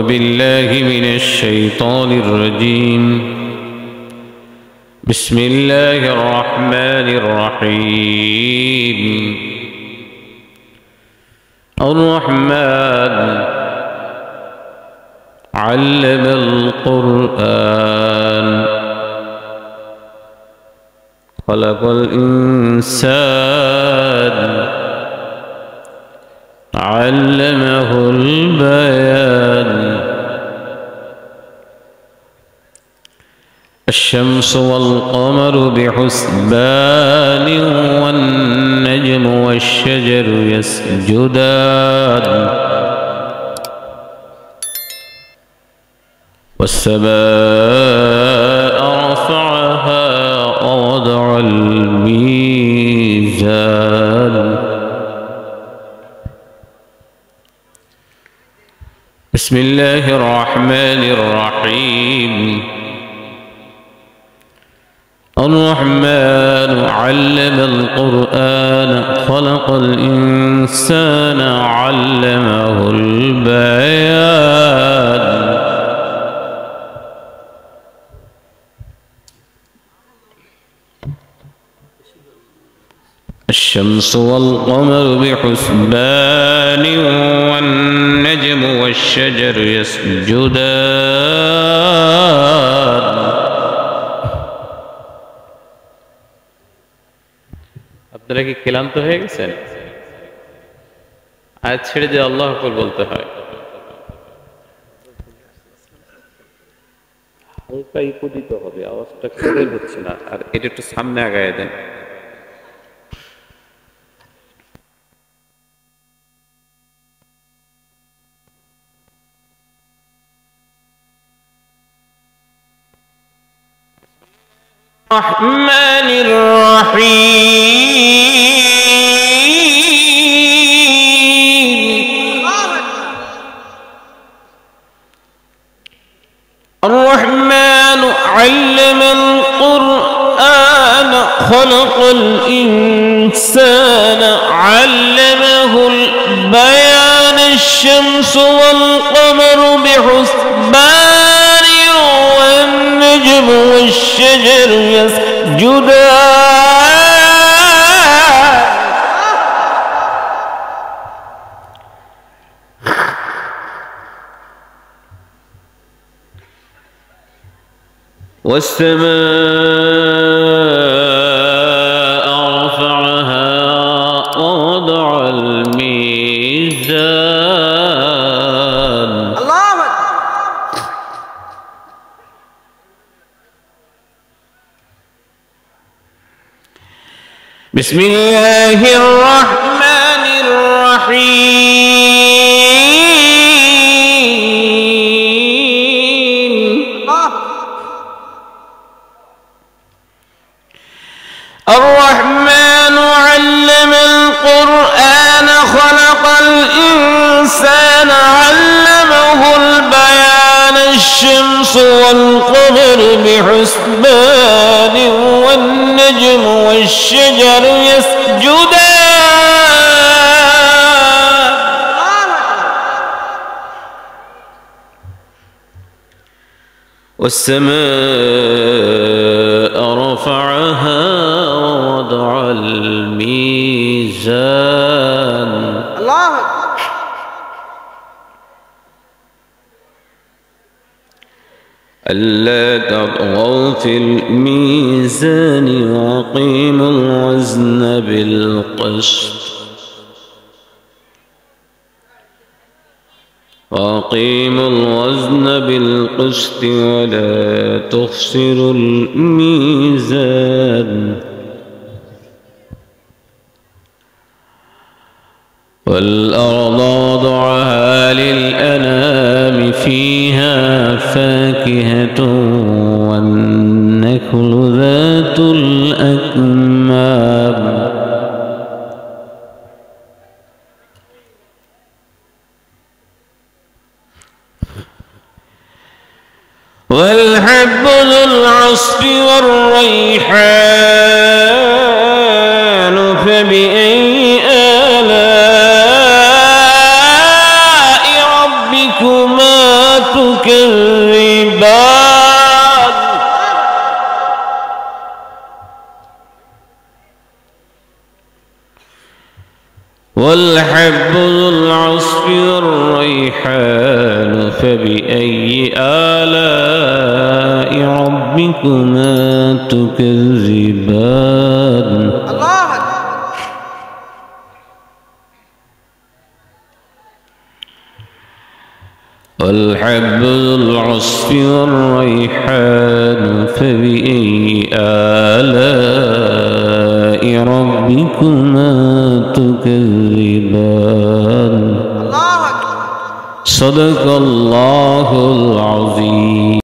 بالله من الشيطان الرجيم. بسم الله الرحمن الرحيم. الرحمن علم القرآن خلق الإنسان علمه البيان. الشمس والقمر بحسبان والنجم والشجر يسجدان والسماء رفعها ووضع الميزان. بسم الله الرحمن الرحيم. الرحمن علم القرآن خلق الإنسان علمه البيان. الشمس والقمر بحسبان والنجم والشجر يسجدان. আপনারা কি ক্লান্ত হয়ে গেছেন? আয়াত ছেড়ে দিয়ে আল্লাহু আকবার বলতে হয়। হালকা ইকো দিতে হবে, আওয়াজটা ক্লিয়ার হচ্ছে না। আর এটা একটু সামনে আগায় দেন। الرحمن الرحيم. الرحمن علم القرآن خلق الإنسان علمه البيان. الشمس والقمر بحسبان والنجم والشجر يسجدان والسماء رفعها ووضع الميزان. بسم الله الرحمن الرحيم. الرحمن علم القرآن خلق الإنسان علمه البيان. الشمس والقمر بحسبان والنجم والشجر يسجدان والسماء رفعها ووضع الميزان. ألا تطغوا في الميزان وأقيموا الوزن بالقسط ولا تخسروا الميزان. والأرض وضعها للأنام فيها فاكهة والنخل ذات الأكمام والحب ذو العصف والريحان فبأي آلاء ربكما تكذبان والحب ذو العصف والريحان فبأي آلاء ربكما تكذبان والحب ذو العصف والريحان فبأي آلاء ربكما تكذبان صدق الله العظيم.